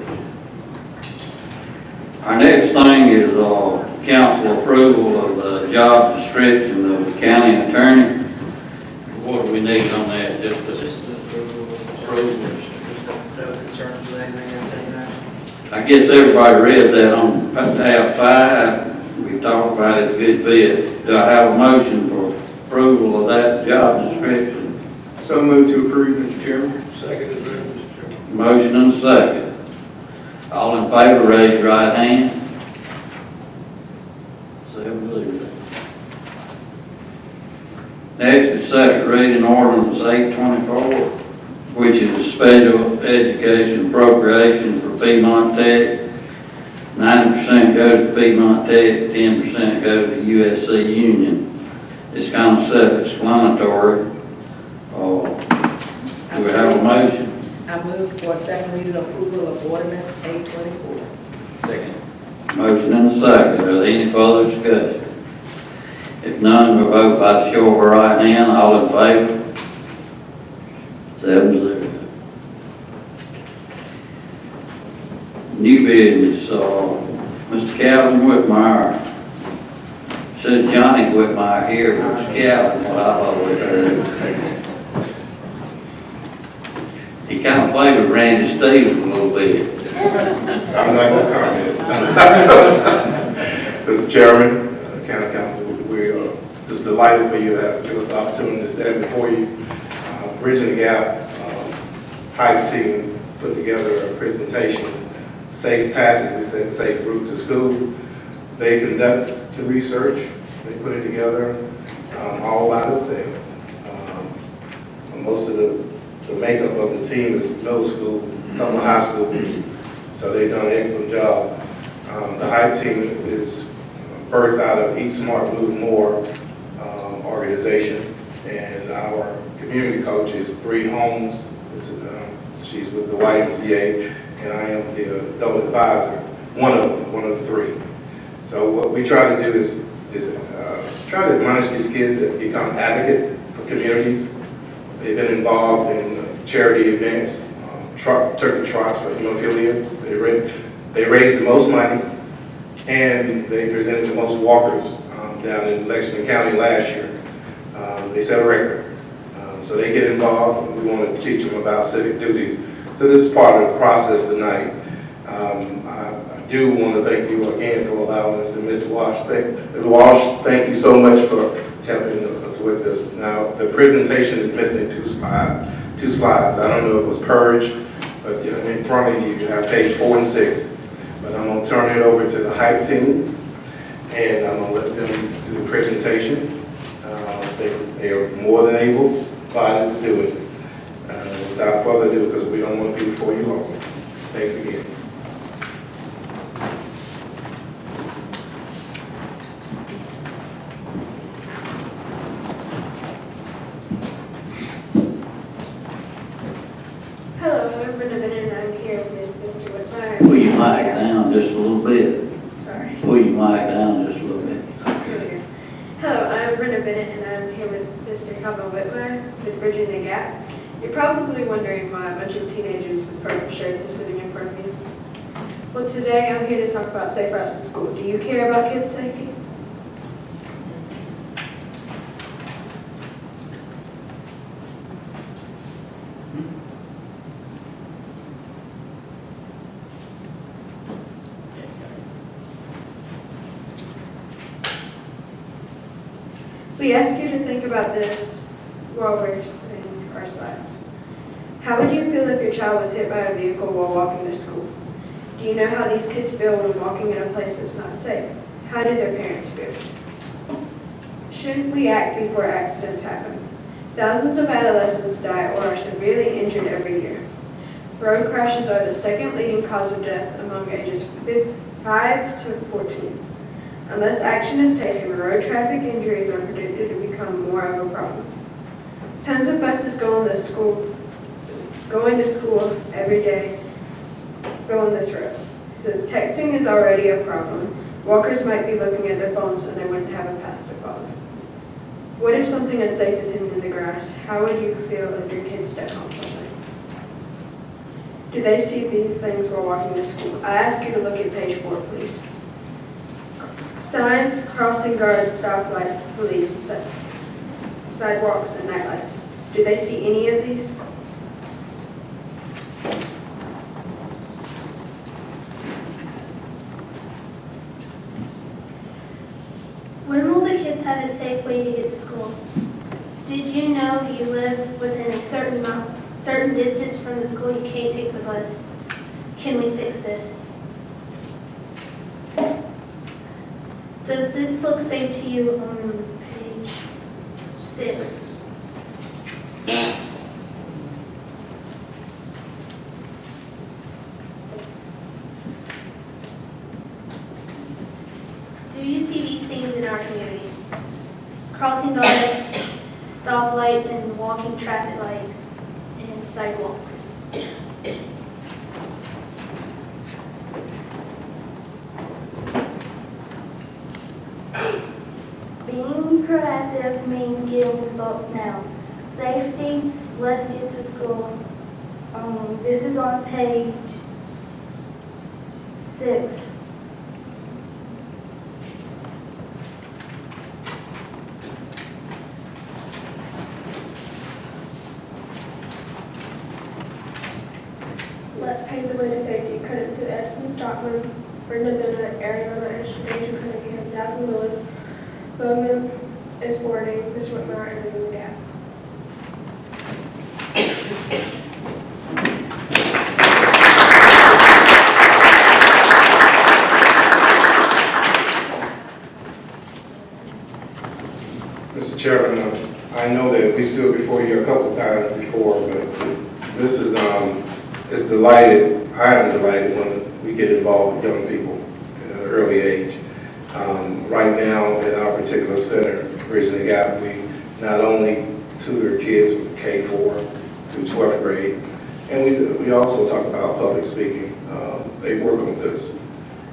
Our next thing is council approval of the job description of the county attorney. What do we need on that? Just approval. No concerns with anything that's in there? I guess everybody read that on tab 5. We talked about it a good bit. Do I have a motion for approval of that job description? So moved to approve, Mr. Chairman. Second is ready, Mr. Chairman. Motion and second. All in favor, raise your right hand. 7-0. Next is second reading ordinance 824, which is special education appropriation for Piedmont Tech. 90% goes to Piedmont Tech, 10% goes to USC Union. It's kind of self-explanatory. Do we have a motion? I move for second reading approval of ordinance 824. Second. Motion and a second. Are there any further discussion? If none, we'll vote by the show of our right hand. All in favor? 7-0. New business, Mr. Calvin Whitmire, Says Johnny Whitmire here from Scallon, what I've always heard. He kind of flavored Randy Stevens a little bit. I'm not going to comment. Mr. Chairman, County Council, we are just delighted for you to have given us the opportunity to stand before you. Bridging the Gap Hike team put together a presentation, Safe Passage, we said Safe Route to School. They conducted the research, they put it together all by themselves. Most of the makeup of the team is middle school, a couple of high schools, so they've done an excellent job. The high team is birthed out of Eat Smart, Move More organization, and our community coach is Bree Holmes. She's with the YMCA, and I am the adult advisor, one of the three. So what we try to do is try to admonish these kids to become advocate for communities. They've been involved in charity events, turkey trot's for hemophilia. They raised the most money, and they presented the most walkers down in Lexington County last year. They set a record. So they get involved, and we want to teach them about civic duties. So this is part of the process tonight. I do want to thank you again for allowing us, and Ms. Walsh, thank you so much for helping us with this. Now, the presentation is missing two slides. I don't know if it was purged, but in front of you, you have page 4 and 6. But I'm going to turn it over to the hype team, and I'm going to let them do the presentation. They are more than able bodies to do it. Without further ado, because we don't want to be before you long. Thanks again. Hello, I'm Brenda Bennett, and I'm here with Mr. Whitmire. Pull your mic down just a little bit. Sorry. Pull your mic down just a little bit. Hello, I'm Brenda Bennett, and I'm here with Mr. Calvin Whitmire with Bridging the Gap. You're probably wondering why a bunch of teenagers with purple shirts are sitting in front of you. Well, today I'm here to talk about safe routes to school. Do you care about kids' safety? We ask you to think about this while we're saying our slides. How would you feel if your child was hit by a vehicle while walking to school? Do you know how these kids feel when walking in a place that's not safe? How do their parents feel? Shouldn't we act before accidents happen? Thousands of adolescents die or are severely injured every year. Road crashes are the second leading cause of death among ages 5 to 14. Unless action is taken, road traffic injuries are predicted to become more of a problem. Tons of buses going to school every day go on this road. Since texting is already a problem, walkers might be looking at their phones and they wouldn't have a path to follow. What if something unsafe is hidden in the grass? How would you feel if your kids stepped on something? Do they see these things while walking to school? I ask you to look at page 4, please. Signs, crossing guards, stoplights, police, sidewalks, and nightlights. Do they see any of these? When will the kids have a safe way to get to school? Did you know you live within a certain distance from the school, you can't take the bus? Can we fix this? Does this look safe to you on page 6? Do you see these things in our community? Crossing guards, stoplights, and walking traffic lights, and sidewalks. Being proactive means getting results now. Safety, let's get to school. This is on page 6. paved the way to safety. Credits to Edison Stockman, Brenda Bennett, Ariana Ash, Asia Cunningham, Jasmine Lewis, Logan Esporting, Mr. McMurray, and Lynn McGath. Mr. Chairman, I know that we stood before you a couple of times before, but this is, it's delighted, I am delighted when we get involved with young people at an early age. Right now, in our particular center, Bridging the Gap, we not only tutor kids from K4 through 12th grade, and we also talk about public speaking. They work on this.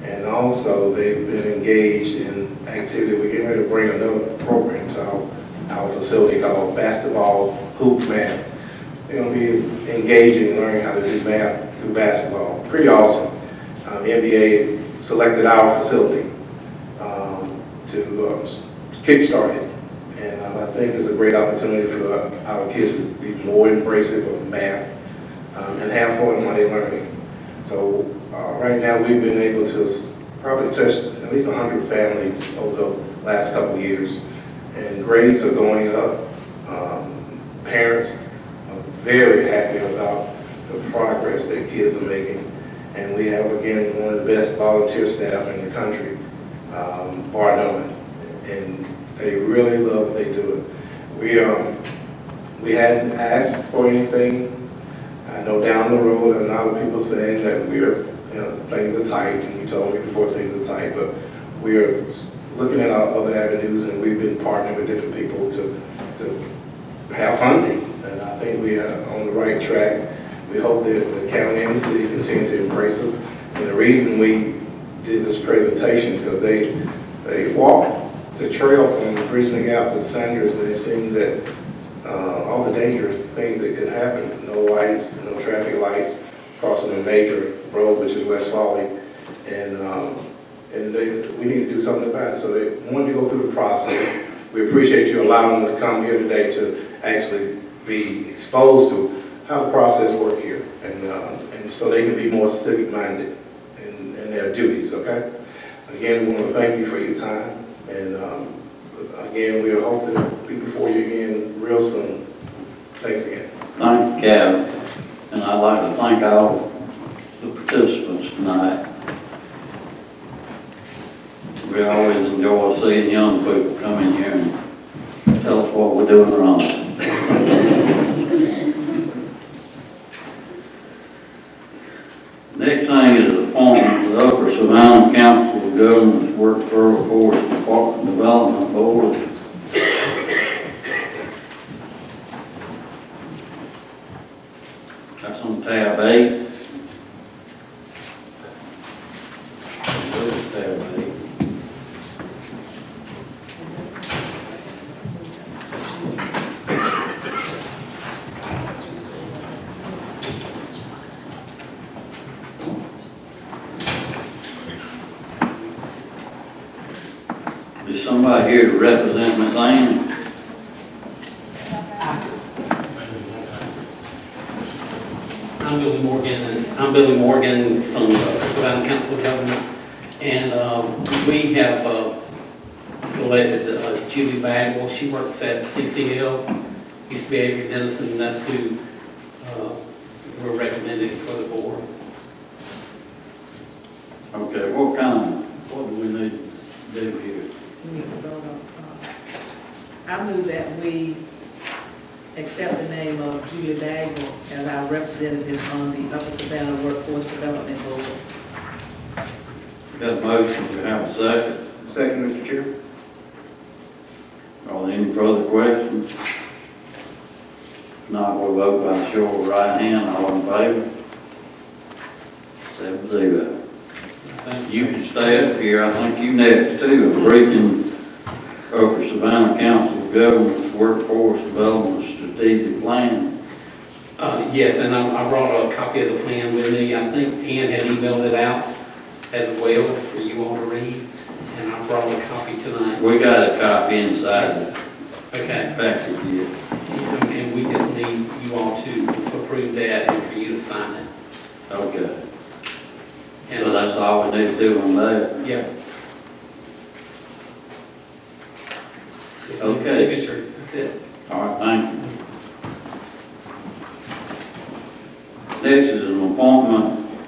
And also, they've been engaged in activity. We're getting ready to bring another program to our facility called Basketball Hoop Math. They're going to be engaging and learning how to do math through basketball. Pretty awesome. The NBA selected our facility to kickstart it. And I think it's a great opportunity for our kids to be more embracive of math and have fun while they're learning. So right now, we've been able to probably touch at least 100 families over the last couple of years. And grades are going up. Parents are very happy about the progress that kids are making. And we have, again, one of the best volunteer staff in the country, bar none. And they really love what they do. We hadn't asked for anything. I know down the road, a lot of people saying that things are tight, and you told me before things are tight, but we're looking at our other avenues, and we've been partnering with different people to have funding. And I think we are on the right track. We hope that the county and the city continue to embrace us. And the reason we did this presentation, because they walked the trail from Bridging the Gap to Sanders, and they've seen that all the dangerous things that could happen, no lights, no traffic lights, crossing a major road, which is West Folly, and we need to do something about it. So they wanted to go through the process. We appreciate you allowing them to come here today to actually be exposed to how the process works here, and so they can be more civic-minded in their duties, okay? Again, we want to thank you for your time, and again, we hope to be before you again real soon. Thanks again. Thank you, Kevin. And I'd like to thank all the participants tonight. We always enjoy seeing young people come in here and tell us what we're doing wrong. Next thing is appointment to the Upper Savannah Council of Governments Workforce Development Board. That's on tab 8. Tab 8. Is somebody here to represent Ms. Ann? I'm Billy Morgan from the Savannah Council of Governments, and we have selected Julie Bagwell. She works at CCL, used to be Avery Dennison, and that's who we're recommending for the board. Okay, what do we need to do here? We need to vote on, I move that we accept the name of Julia Bagwell as our representative on the Upper Savannah Workforce Development Board. Got a motion, we have a second. Second, Mr. Chair. Are there any further questions? Not, we'll vote by show of right hand, all in favor? 7-0. You can stay up here, I think you next too, a briefing Upper Savannah Council of Governments Workforce Development Strategic Plan. Yes, and I brought a copy of the plan with me. I think Ann had emailed it out as well for you all to read, and I brought a copy tonight. We got a copy inside the package here. And we just need you all to approve that and for you to sign it. Okay. So that's all we need to do on that? Yeah. Okay. Signature, that's it. All right, thank you. Next is an appointment,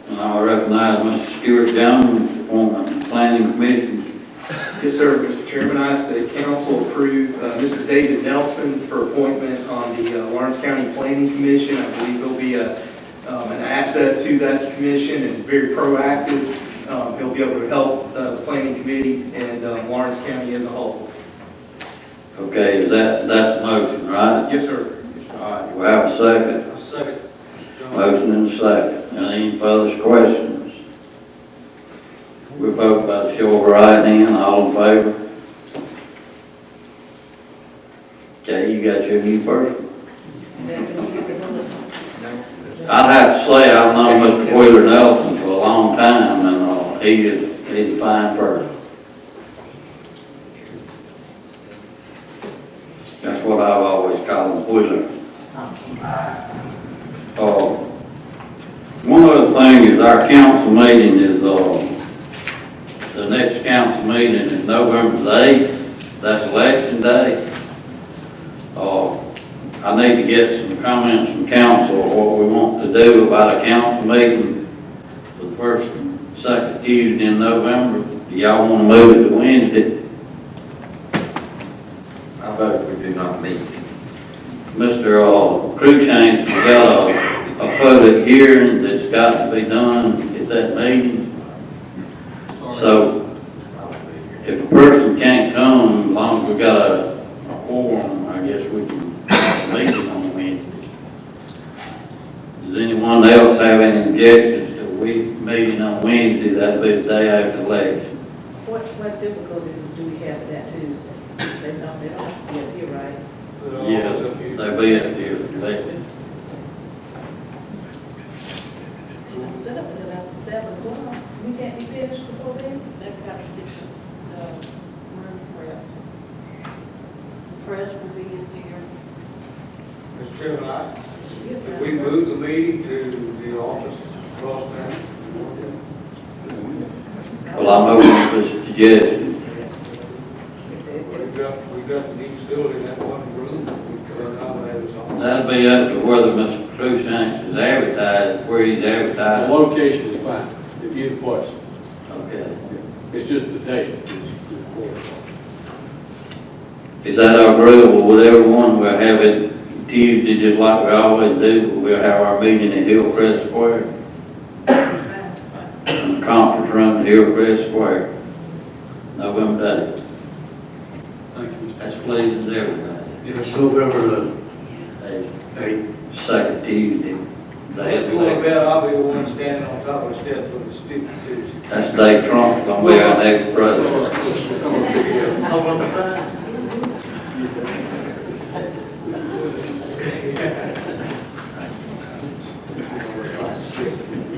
and I recognize Mr. Stuart Jones, appointment to the Planning Commission. Yes, sir, Mr. Chairman, I ask that council approve Mr. David Nelson for appointment on the Lawrence County Planning Commission. I believe he'll be an asset to that commission and very proactive. He'll be able to help the planning committee and Lawrence County as a whole. Okay, that's the motion, right? Yes, sir. All right, we have a second. Second. Motion and a second. Any further questions? We vote by the show of right hand, all in favor? Okay, you got your first. I'd have to say I've known Mr. Wheeler Nelson for a long time, and he's a fine person. That's what I've always called him, Wheeler. One other thing is our council meeting is, the next council meeting is November the 8th. That's election day. I need to get some comments from council on what we want to do about a council meeting for the first and second Tuesday in November. Do y'all want to move it to Wednesday? I vote we do not meet. Mr. Cruikshank's got a public hearing that's got to be done at that meeting. So if a person can't come, as long as we got a quorum, I guess we can have a meeting on Wednesday. Does anyone else have any objections to we meeting on Wednesday? That'll be the day after election. What difficulty do we have with that Tuesday? They don't have to be up here, right? Yeah, they'll be up here. Set up until after 7 o'clock. We can't be finished before then? They've got to get the room prep. Press will be in here. Mr. Chairman, if we move the meeting to the office across town. Well, I'm open to suggestions. We've got the new facility in that one room. We could accommodate us all. That'll be up to whether Mr. Cruikshanks is advertised, where he's The advertised. location is fine, if you place. Okay. It's just the date is important. Is that agreeable with everyone? We'll have it Tuesday just like we always do. We'll have our meeting at Hillcrest Square. In the conference room at Hillcrest Square. November 8th. Thank you, Mr. That's pleasing to everybody. It's November the 8th. Second Tuesday. Day of the election. bet I'll be the one standing on top of the steps with the stupid Tuesday. That's Dave Trump gonna be our next president.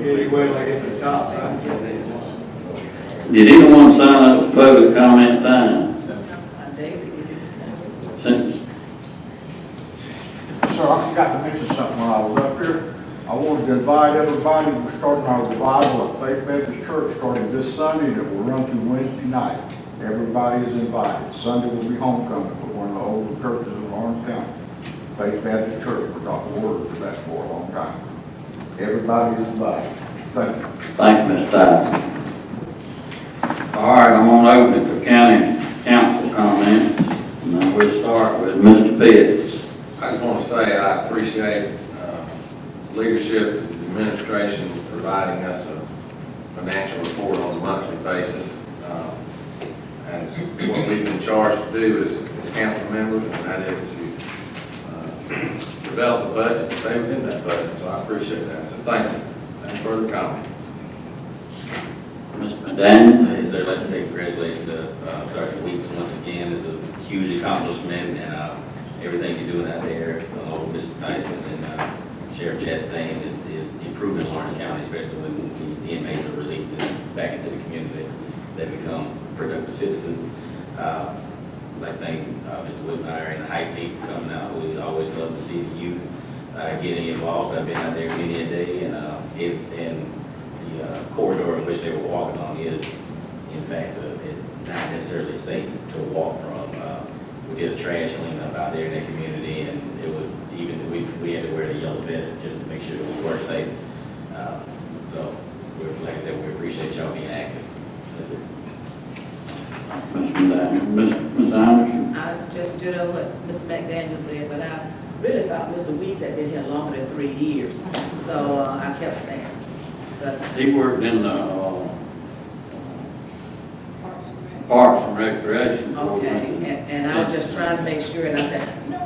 Anyway, like at the top, right? Did anyone sign up for public comment time? Since- Sir, I forgot to mention something when I was up here. I wanted to invite everybody, we're starting our revival at Faith Baptist Church starting this Sunday, and it will run through Wednesday night. Everybody is invited. Sunday will be homecoming for one of the old churches in Lawrence County. Faith Baptist Church, we're talking word for that for a long time. Everybody is invited. Thank you. Thank you, Ms. Tyson. All right, I'm gonna open it for county council comments. And we'll start with Mr. Pitts. I just want to say I appreciate leadership and administration providing us a financial report on a monthly basis. And what we've been charged to do as council members, and that is to develop a budget and stay within that budget. So I appreciate that. So thank you. Any further comments? Mr. McDaniel. Yes, sir. I'd like to say congratulations to Sergeant Weeks once again. It's a huge accomplishment, and everything you're doing out there, along with Mr. Tyson and Sheriff Chastain, is improving Lawrence County, especially when the inmates are released back into the community. They become productive citizens. I'd like to thank Mr. Whitmire and the High Team for coming out. We always love to see the youth getting involved. I've been out there many a day, and the corridor in which they were walking on is, in fact, not necessarily safe to walk from. We did a trash cleanup out there in that community, and it was even, we had to wear the yellow vest just to make sure that we were safe. So, like I said, we appreciate y'all being active. That's it. Ms. Anderson? I just did what Mr. McDaniel said, but I really thought Mr. Weeks had been here longer than 3 years, so I kept saying. But He worked in the Parks and Recreation. okay, and I was just trying to make sure, and I said, no,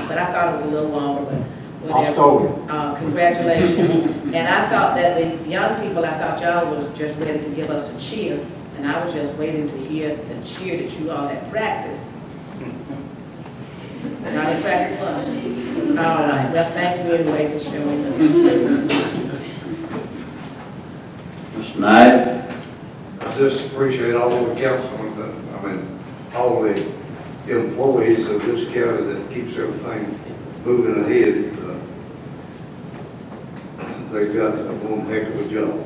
but I thought it was a little longer, but I'll whatever. stole you. Congratulations. And I thought that the young people, I thought y'all was just ready to give us a cheer, and I was just waiting to hear the cheer that you all had practiced. Now they practice fun. All right, well, thank you anyway for showing them. Mr. Knight? I just appreciate all of the council, all the employees of this county that keeps everything moving ahead. They've got one heck of a job.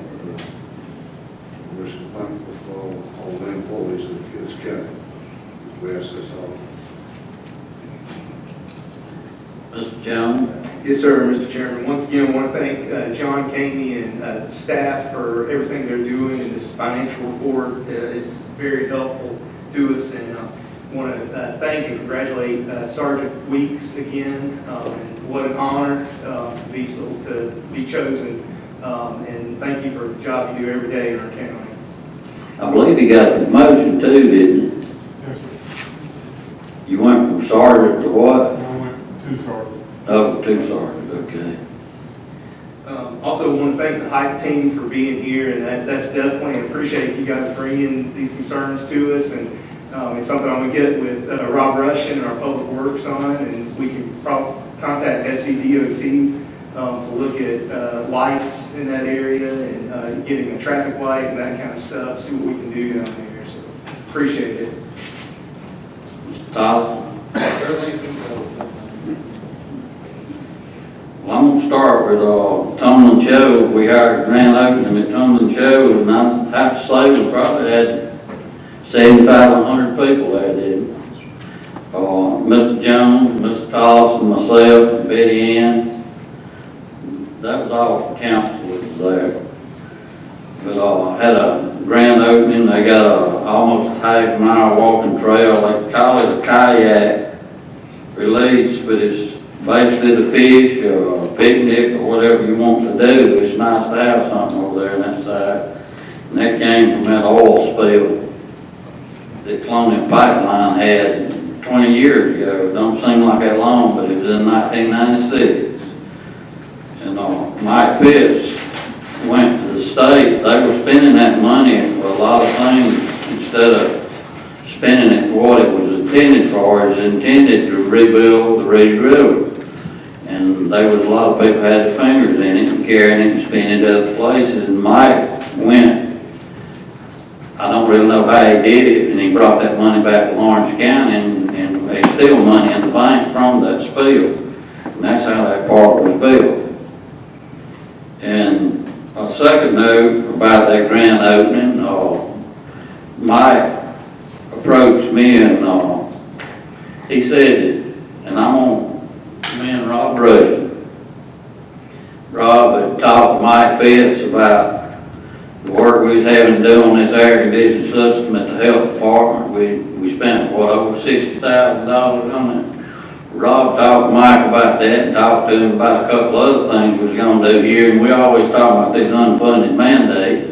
We're so thankful for all the employees of this county. We ask this all. Mr. Jones? Yes, sir, Mr. Chairman. Once again, I want to thank John Caney and staff for everything they're doing in this financial report. It's very helpful to us, and I want to thank and congratulate Sergeant Weeks again. And what an honor to be chosen, and thank you for the job you do every day in our county. I believe he got a promotion too, didn't he? Yes, sir. You went from sergeant to what? I went to sergeant. Oh, to sergeant, okay. Also want to thank the Hike team for being here, and that's definitely, I appreciate you guys bringing these concerns to us, and it's something I'm going to get with Rob Russian and our Public Works on, and we can probably contact SCDOT to look at lights in that area and getting a traffic light and that kind of stuff, see what we can do down there, so appreciate it. Mr. Tyler? Well, I'm gonna start with Tomlin Show. We hired a grand opening at Tomlin Show, and I have to say we probably had 7,500 people there, didn't we? Mr. Jones, Mr. Tollison, myself, and Betty Ann. That was all for council that was there. But had a grand opening. They got almost a half-mile walking trail. They call it a kayak release, but it's basically the fish or a picnic or whatever you want to do. It's nice to have something over there on that side. And that came from that oil spill that Colonial Pipeline had 20 years ago. It don't seem like that long, but it was in 1996. And Mike Pitts went to the state. They were spending that money for a lot of things instead of spending it for what it was intended for. It was intended to rebuild the Reed River. And there was a lot of people had their fingers in it and carrying it and spending it other places. And Mike went, I don't really know how he did it, and he brought that money back to Lawrence County, and there's still money in the bank from that spill. And that's how that park was built. And a second note about that grand opening, Mike approached me and he said, and I'm on me and Rob Russian. Rob had talked to Mike Pitts about the work we was having to do on this air conditioning system at the health department. We spent, over $60,000 on it. Rob talked to Mike about that and talked to him about a couple other things we was gonna do here, and we always talk about these unfunded mandates.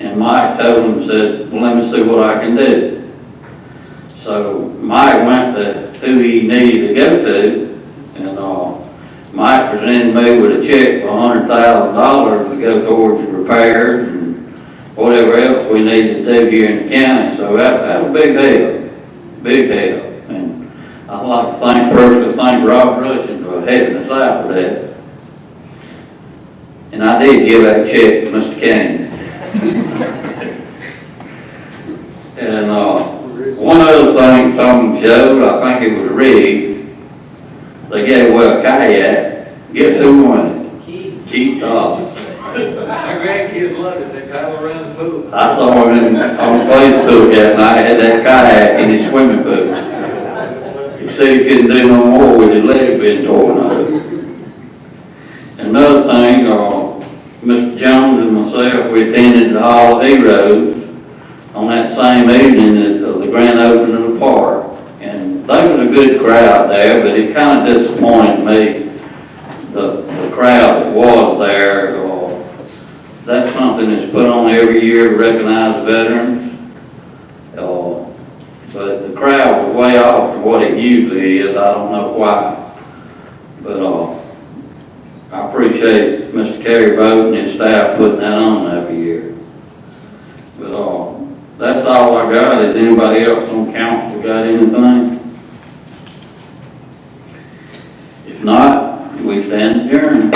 And Mike told him, said, well, let me see what I can do. So Mike went to who he needed to go to, and Mike presented me with a check for $100,000 to go towards repairs and whatever else we needed to do here in the county. So that was a big help. And I'd like to personally thank Rob Russian for helping us out with that. And I did give that check to Mr. Kane. And one other thing Tom showed, I think it was rigged. They gave away a kayak, Guess who won it? Keith Thomas. My grandkids loved it, they travel around the pool. I saw him on Facebook that night, had that kayak in his swimming pool. He said he couldn't do no more with his leg being torn out. Another thing, Mr. Jones and myself, we attended the Hall of Heroes on that same evening of the grand opening of the park. And there was a good crowd there, but it kind of disappointed me, the crowd that was there. That's something that's put on every year to recognize the veterans. But the crowd was way off to what it usually is. I don't know why. But I appreciate Mr. Kerry Vogt and his staff putting that on every year. But that's all I got. Is anybody else on council got anything? If not, we stand adjourned.